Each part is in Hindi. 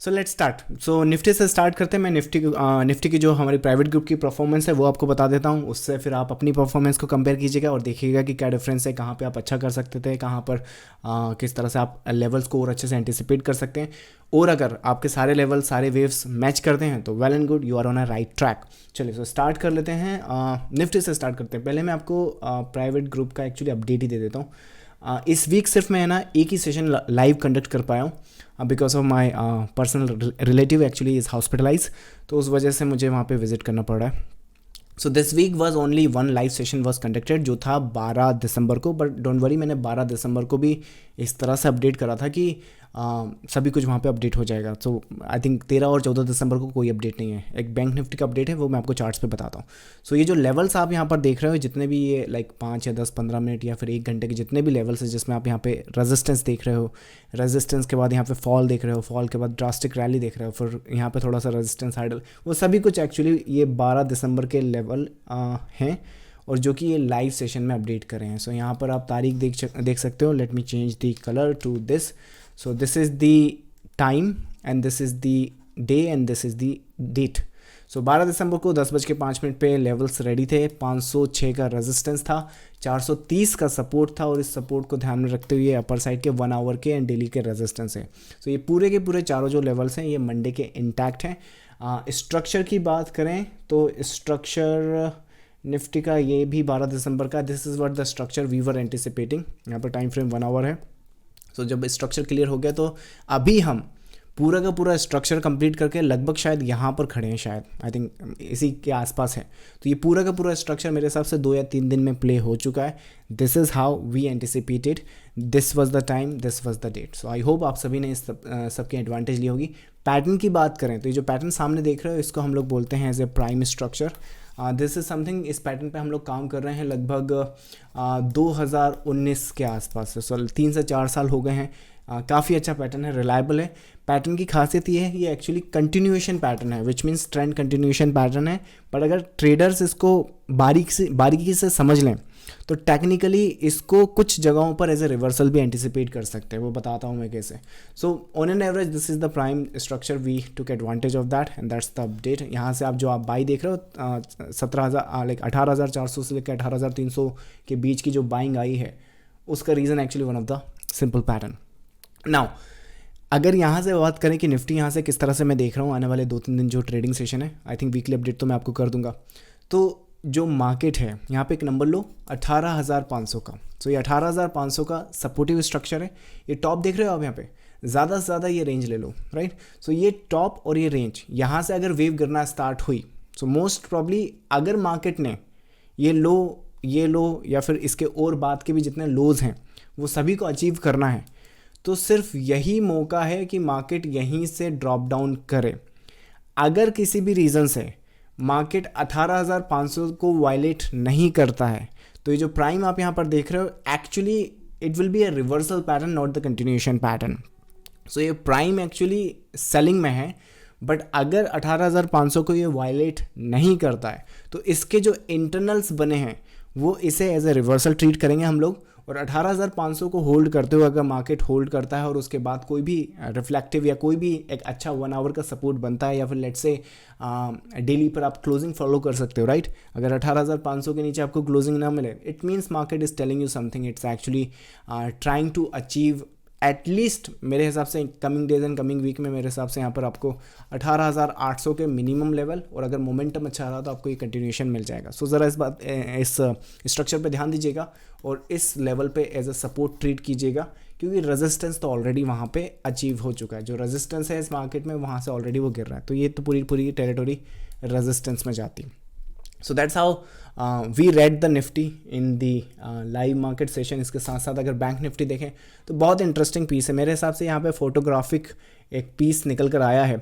So let's start. So Nifty से स्टार्ट करते हैं। मैं निफ्टी की जो हमारी प्राइवेट ग्रुप की परफॉर्मेंस है वो आपको बता देता हूँ, उससे फिर आप अपनी परफॉर्मेंस को कंपेयर कीजिएगा और देखिएगा कि क्या डिफरेंस है, कहाँ पे आप अच्छा कर सकते थे, कहाँ पर किस तरह से आप लेवल्स को और अच्छे से एंटिसिपेट कर सकते हैं। और अगर आपके सारे लेवल सारे वेव्स मैच करते हैं तो well and good, you are on a right track. चलिए सो स्टार्ट कर लेते हैं। निफ्टी से स्टार्ट करते हैं। पहले मैं आपको प्राइवेट ग्रुप का एक्चुअली अपडेट ही दे देता हूँ। इस वीक सिर्फ मैं ना एक ही सेशन लाइव कंडक्ट कर पाया हूँ because of my personal relative actually is hospitalize, तो उस वजह से मुझे वहाँ पे विजिट करना पड़ रहा है। So this week was only one live session was conducted जो था 12 दिसंबर को, बट डोंट वरी, मैंने 12 दिसंबर को भी इस तरह से अपडेट करा था कि सभी कुछ वहाँ पे अपडेट हो जाएगा। सो आई थिंक 13 और 14 दिसंबर को कोई अपडेट नहीं है। एक बैंक निफ्टी का अपडेट है, वो मैं आपको चार्ट्स पे बताता हूँ। सो ये जो लेवल्स आप यहाँ पर देख रहे हो, जितने भी ये लाइक 5 या 10 15 मिनट या फिर 1 घंटे के जितने भी लेवल्स हैं, जिसमें आप यहाँ पे रेजिस्टेंस देख रहे हो, रेजिस्टेंस के बाद यहाँ पे फॉल देख रहे हो, फॉल के बाद ड्रास्टिक रैली देख रहे हो, फिर यहाँ पे थोड़ा सा रेजिस्टेंस हाइडल, वो सभी कुछ एक्चुअली ये 12 दिसंबर के लेवल हैं और जो कि ये लाइव सेशन में अपडेट कर रहे हैं। सो यहाँ पर आप तारीख देख सकते हो। Let me change the colour to this. So this is the time and this is the day and this is the date. So 12 दिसंबर को 10:05 पे लेवल्स रेडी थे। 506 का रेजिस्टेंस था, 430 का सपोर्ट था और इस सपोर्ट को ध्यान में रखते हुए अपर साइड के 1 आवर के एंड डेली के रेजिस्टेंस है। सो ये पूरे के पूरे चारों जो लेवल्स हैं ये मंडे के इंटैक्ट हैं। स्ट्रक्चर की बात करें तो स्ट्रक्चर निफ्टी का ये भी 12 दिसंबर का, this is what the structure we were anticipating. यहाँ पर टाइम फ्रेम 1 आवर है। सो जब स्ट्रक्चर क्लियर हो गया तो अभी हम पूरा का पूरा स्ट्रक्चर कंप्लीट करके लगभग शायद यहाँ पर खड़े हैं, शायद आई थिंक इसी के आसपास है। तो ये पूरा का पूरा स्ट्रक्चर मेरे हिसाब से 2 या 3 दिन में प्ले हो चुका है। This is how we anticipated, this was the time, this was the date. So I hope आप सभी ने इस सबकी एडवांटेज ली होगी। पैटर्न की बात करें तो ये जो पैटर्न सामने देख रहे हो इसको हम लोग बोलते हैं as a prime structure. This is something, इस पैटर्न पे हम लोग काम कर रहे हैं लगभग 2019 के आसपास। सो 3 से 4 साल हो गए हैं। काफ़ी अच्छा पैटर्न है, रिलायबल है। पैटर्न की खासियत ये है, ये एक्चुअली कंटिन्यूएशन पैटर्न है, which means trend continuation pattern है। बट अगर ट्रेडर्स इसको बारीकी से समझ लें तो टेक्निकली इसको कुछ जगहों पर एज ए रिवर्सल भी एंटिसिपेट कर सकते हैं, वो बताता हूँ मैं कैसे। So on an average this is the prime structure, we took advantage of that and that's the update. यहाँ से आप बाई देख रहे हो 17,000 लाइक 18,400 से लेकर 18,300 के बीच की जो बाइंग आई है, उसका reason actually one of the simple pattern. Now अगर यहाँ से बात करें कि निफ्टी यहाँ से किस तरह से मैं देख रहा हूँ आने वाले 2-3 दिन जो ट्रेडिंग सेशन है, आई थिंक वीकली अपडेट तो मैं आपको कर दूंगा। तो जो मार्केट है यहाँ पे एक नंबर लो 18,500 का। सो ये 18,500 का सपोर्टिव स्ट्रक्चर है। ये टॉप देख रहे हो आप यहाँ पे, ज़्यादा से ज़्यादा ये रेंज ले लो, राइट। सो ये टॉप और ये रेंज यहाँ से अगर वेव गिरना स्टार्ट हुई, सो मोस्ट प्रॉब्ली अगर मार्केट ने ये लो या फिर इसके और बाद के भी जितने लोज हैं वो सभी को अचीव करना है, तो सिर्फ यही मौका है कि मार्केट यहीं से ड्रॉप डाउन करे। अगर किसी भी रीज़न से मार्केट 18,500 को वायलेट नहीं करता है तो ये जो प्राइम आप यहाँ पर देख रहे हो actually it will be a reversal pattern, not the continuation pattern. So ये प्राइम एक्चुअली सेलिंग में है, बट अगर 18,500 को ये वायलेट नहीं करता है तो इसके जो इंटरनल्स बने हैं वो इसे एज ए रिवर्सल ट्रीट करेंगे हम लोग। और 18,500 को होल्ड करते हुए अगर मार्केट होल्ड करता है और उसके बाद कोई भी रिफ्लेक्टिव या कोई भी एक अच्छा 1 आवर का सपोर्ट बनता है या फिर लेट्स से डेली पर आप क्लोजिंग फॉलो कर सकते हो, राइट। अगर 18,500 के नीचे आपको क्लोजिंग ना मिले, it means market is telling you something, it's actually trying to achieve at least मेरे हिसाब से coming days and coming week में मेरे हिसाब से यहाँ पर आपको 18,800 के मिनिमम लेवल, और अगर मोमेंटम अच्छा रहा तो आपको ये कंटिन्यूएशन मिल जाएगा। सो ज़रा इस स्ट्रक्चर पे ध्यान दीजिएगा और इस लेवल पे एज अ सपोर्ट ट्रीट कीजिएगा, क्योंकि रेजिस्टेंस तो ऑलरेडी वहाँ पे अचीव हो चुका है। जो रेजिस्टेंस है इस मार्केट में वहाँ से ऑलरेडी वो गिर रहा है, तो ये तो पूरी टेरिटोरी रेजिस्टेंस में जाती है। So that's how we read the Nifty in the live market session. इसके साथ साथ अगर बैंक निफ्टी देखें तो बहुत इंटरेस्टिंग पीस है मेरे हिसाब से। यहाँ पे फोटोग्राफिक एक पीस निकल कर आया है।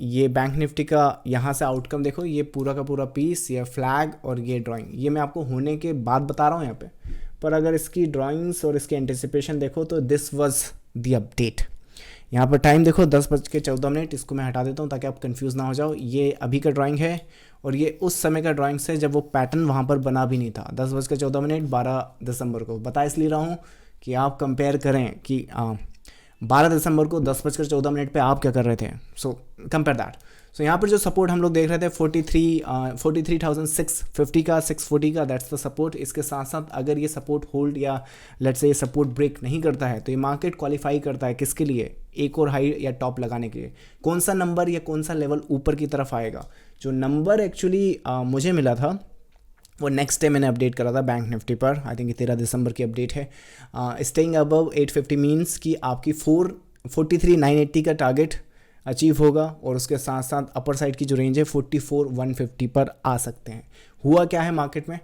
ये बैंक निफ्टी का यहाँ से आउटकम देखो, ये पूरा का पूरा पीस, ये फ्लैग और ये ड्राइंग, ये मैं आपको होने के बाद बता रहा हूँ यहाँ पे। पर अगर इसकी ड्राइंग्स और इसकी एंटिसिपेशन देखो तो दिस वाज द अपडेट। यहाँ पर टाइम देखो 10:14, इसको मैं हटा देता हूँ ताकि आप कंफ्यूज ना हो जाओ। ये अभी का ड्राइंग है और ये उस समय का ड्राइंग्स है जब वो पैटर्न वहाँ पर बना भी नहीं था। 10:14 12 दिसंबर को बता इसलिए रहा हूँ कि आप कंपेयर करें कि 12 दिसंबर को 10:14 पे आप क्या कर रहे थे? So compare that. सो यहाँ पर जो सपोर्ट हम लोग देख रहे थे 43,650 का, 640 का, दैट्स द सपोर्ट। इसके साथ साथ अगर ये सपोर्ट होल्ड या लेट्स से ये सपोर्ट ब्रेक नहीं करता है तो ये मार्केट क्वालिफाई करता है किसके लिए? एक और हाई या टॉप लगाने के लिए। कौन सा नंबर या कौन सा लेवल ऊपर की तरफ आएगा? जो नंबर एक्चुअली मुझे मिला था वो नेक्स्ट डे मैंने अपडेट करा था बैंक निफ्टी पर, आई थिंक 13 दिसंबर की अपडेट है। स्टेइंग अबव 850 मीन्स कि आपकी 43,980 का टारगेट अचीव होगा और उसके साथ साथ अपर साइड की जो रेंज है 44,150 पर आ सकते हैं। हुआ क्या है मार्केट में,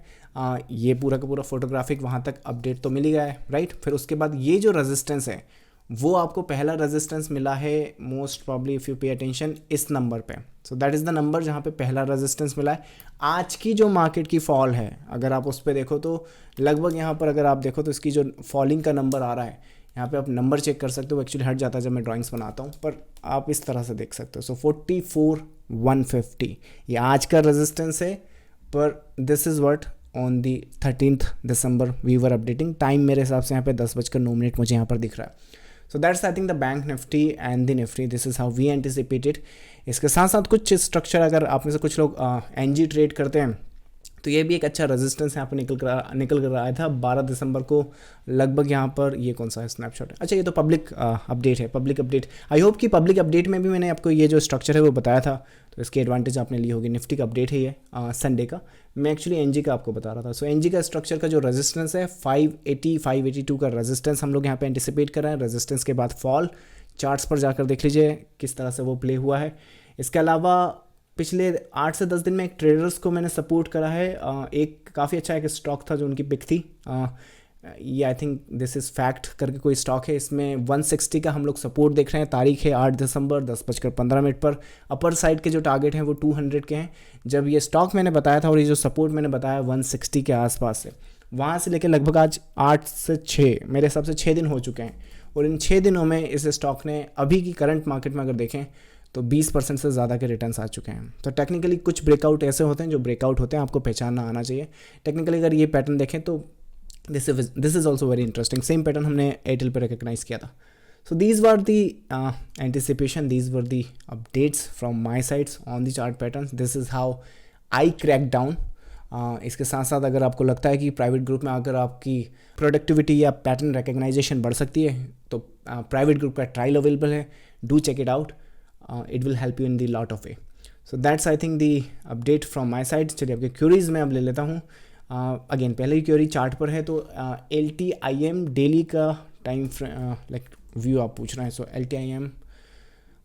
ये पूरा का पूरा फोटोग्राफिक वहाँ तक अपडेट तो मिल ही गया है, राइट। फिर उसके बाद ये जो रेजिस्टेंस है वो आपको पहला रेजिस्टेंस मिला है most probably if you pay attention इस नंबर पे। So that is the number जहाँ पे पहला रेजिस्टेंस मिला है। आज की जो मार्केट की फॉल है अगर आप उस पर देखो तो लगभग यहाँ पर अगर आप देखो तो इसकी जो फॉलिंग का नंबर आ रहा है, यहाँ पे आप नंबर चेक कर सकते हो, एक्चुअली हट जाता है जब मैं ड्राइंग्स बनाता हूँ, पर आप इस तरह से देख सकते हो। सो 44,150 ये आज का रेजिस्टेंस है, पर this is what on the 13 December we were updating. Time मेरे हिसाब से यहाँ पे 10:09 मुझे यहाँ पर दिख रहा है। So that's I think the bank Nifty and the Nifty, this is how we anticipated. इसके साथ साथ कुछ स्ट्रक्चर, अगर आप में से कुछ लोग एनजी ट्रेड करते हैं तो ये भी एक अच्छा रेजिस्टेंस यहाँ पर निकल कर आया था 12 दिसंबर को लगभग। यहाँ पर ये कौन सा है स्नैपशॉट है, अच्छा ये तो पब्लिक अपडेट है, पब्लिक अपडेट। आई होप कि पब्लिक अपडेट में भी मैंने आपको ये जो स्ट्रक्चर है वो बताया था, तो इसकी एडवांटेज आपने ली होगी। निफ्टी का अपडेट है ये संडे का, मैं एक्चुअली एनजी का आपको बता रहा था। सो एनजी का स्ट्रक्चर का जो रेजिस्टेंस है 580 582 का रेजिस्टेंस हम लोग यहाँ पे एंटिसिपेट कर रहे हैं। रेजिस्टेंस के बाद फॉल, चार्ट्स पर जाकर देख लीजिए किस तरह से वो प्ले हुआ है। इसके अलावा पिछले 8 से 10 दिन में एक ट्रेडर्स को मैंने सपोर्ट करा है। एक काफ़ी अच्छा एक स्टॉक था जो उनकी पिक थी, ये आई थिंक दिस इज़ फैक्ट करके कोई स्टॉक है, इसमें 160 का हम लोग सपोर्ट देख रहे हैं। तारीख है 8 दिसंबर 10:15 पर। अपर साइड के जो टारगेट हैं वो 200 के हैं। जब ये स्टॉक मैंने बताया था और ये जो सपोर्ट मैंने बताया 160 के आसपास से, वहाँ से लेकर लगभग आज 8 से 6 मेरे हिसाब से 6 दिन हो चुके हैं, और इन 6 दिनों में इस स्टॉक ने अभी की करंट मार्केट में अगर देखें तो 20% से ज़्यादा के रिटर्न्स आ चुके हैं। तो टेक्निकली कुछ ब्रेकआउट ऐसे होते हैं जो ब्रेकआउट होते हैं, आपको पहचानना आना चाहिए। टेक्निकली अगर ये पैटर्न देखें तो this is also very interesting. Same pattern हमने एयरटेल पर रिकग्नाइज़ किया था। So these were the anticipation, these were the updates from my sides on the chart patterns. This is how I crack down. इसके साथ साथ अगर आपको लगता है कि प्राइवेट ग्रुप में अगर आपकी प्रोडक्टिविटी या पैटर्न रिकग्नाइजेशन बढ़ सकती है तो प्राइवेट ग्रुप का ट्रायल अवेलेबल है, do check it out, it will help you in the lot of way. So that's I think the update from my side. चलिए आपके क्यूरीज में अब ले लेता हूँ। अगेन पहले ही क्यूरी चार्ट पर है, तो LTIM डेली का टाइम लाइक व्यू आप पूछ रहे हैं। सो LTIM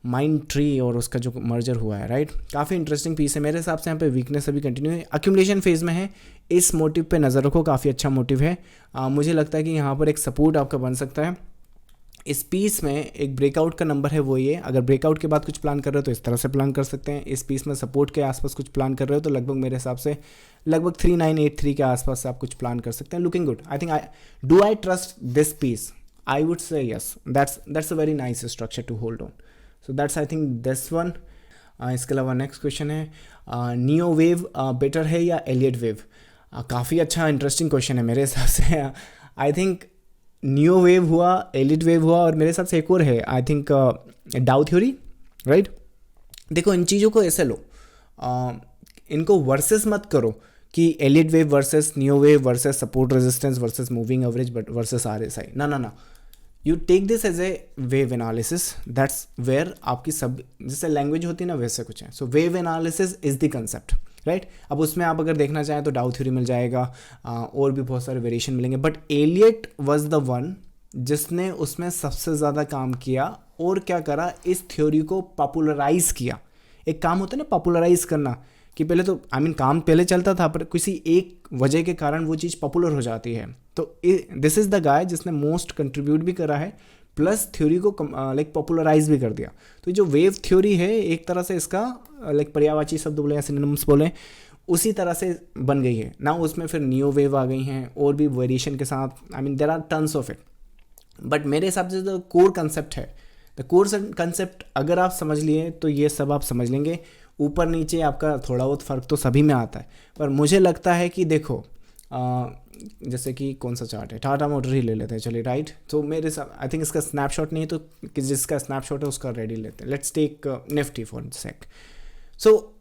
माइंड ट्री और उसका जो मर्जर हुआ है, राइट, काफ़ी इंटरेस्टिंग पीस है। मेरे हिसाब से यहाँ पे वीकनेस अभी कंटिन्यू है, अक्यूमुलेशन फेज में है। इस मोटिव पे नज़र रखो, काफ़ी अच्छा मोटिव है। मुझे लगता है कि यहाँ पर एक सपोर्ट आपका बन सकता है। इस पीस में एक ब्रेकआउट का नंबर है वो ये, अगर ब्रेकआउट के बाद कुछ प्लान कर रहे हो तो इस तरह से प्लान कर सकते हैं। इस पीस में सपोर्ट के आसपास कुछ प्लान कर रहे हो तो लगभग मेरे हिसाब से लगभग 3983 के आसपास से आप कुछ प्लान कर सकते हैं। Looking good, I think I trust this piece, I would say yes, that's a very nice structure to hold on. So that's I think this one. इसके अलावा नेक्स्ट क्वेश्चन है नियो वेव बेटर है या एलियट वेव? काफ़ी अच्छा इंटरेस्टिंग क्वेश्चन है मेरे हिसाब से। आई थिंक नियो वेव हुआ, एलिट वेव हुआ, और मेरे हिसाब से एक और है आई थिंक डाउ थ्योरी, राइट। देखो इन चीज़ों को ऐसे लो, इनको वर्सेस मत करो कि Elliott wave versus neo wave versus support resistance versus moving average but versus RSI, ना। You take this as a wave analysis, that's where आपकी सब जैसे लैंग्वेज होती है ना वैसे कुछ है। So wave analysis is the concept, right. अब उसमें आप अगर देखना चाहें तो डाउ थ्योरी मिल जाएगा, और भी बहुत सारे वेरिएशन मिलेंगे, but Elliott was the one जिसने उसमें सबसे ज़्यादा काम किया और क्या करा, इस थ्योरी को पॉपुलराइज किया। एक काम होता है ना पॉपुलराइज करना, कि पहले तो काम पहले चलता था पर किसी एक वजह के कारण वो चीज़ पॉपुलर हो जाती है। तो दिस इज़ द गाय जिसने मोस्ट कंट्रीब्यूट भी करा है प्लस थ्योरी को लाइक पॉपुलराइज भी कर दिया। तो जो वेव थ्योरी है एक तरह से इसका लाइक पर्यायवाची शब्द बोले या सिनोनिम्स बोले उसी तरह से बन गई है ना। उसमें फिर नियो वेव आ गई हैं और भी वेरिएशन के साथ, there are tons of it, but मेरे हिसाब से जो कोर कंसेप्ट है, द कोर कंसेप्ट अगर आप समझ लिए तो ये सब आप समझ लेंगे। ऊपर नीचे आपका थोड़ा बहुत फ़र्क तो सभी में आता है, पर मुझे लगता है कि देखो जैसे कि कौन सा चार्ट है, टाटा मोटर ही ले लेते हैं चलिए, राइट। तो मेरे साथ आई थिंक इसका स्नैपशॉट नहीं है, तो जिसका स्नैपशॉट है उसका रेडी लेते हैं। Let's take Nifty for sake. सो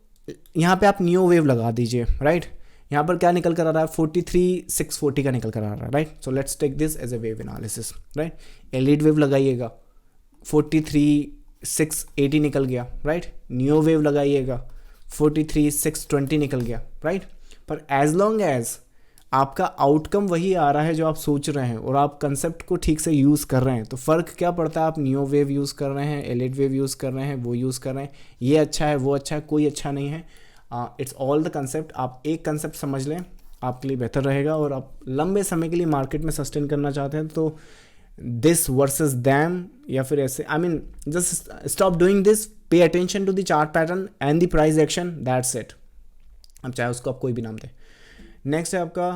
यहाँ पे आप न्यू वेव लगा दीजिए, राइट। यहाँ पर क्या निकल कर आ रहा है, 43,640 का निकल कर आ रहा है, right. So let's take this as a wave analysis, right. Elliott wave लगाइएगा, 43,680 निकल गया, राइट। न्यू वेव लगाइएगा, 43,620 निकल गया, राइट। पर एज लॉन्ग एज आपका आउटकम वही आ रहा है जो आप सोच रहे हैं और आप कंसेप्ट को ठीक से यूज़ कर रहे हैं, तो फ़र्क क्या पड़ता है आप न्यू वेव यूज़ कर रहे हैं, एलिड वेव यूज़ कर रहे हैं, वो यूज़ कर रहे हैं, ये अच्छा है वो अच्छा है, कोई अच्छा नहीं है। It's all the concept. आप एक कंसेप्ट समझ लें, आपके लिए बेहतर रहेगा। और आप लंबे समय के लिए मार्केट में सस्टेन करना चाहते हैं तो दिस वर्सेस दैम, या फिर ऐसे I mean just stop doing this, pay attention to the chart pattern and the price action, that's it. अब चाहे उसको आप कोई भी नाम दें। नेक्स्ट है आपका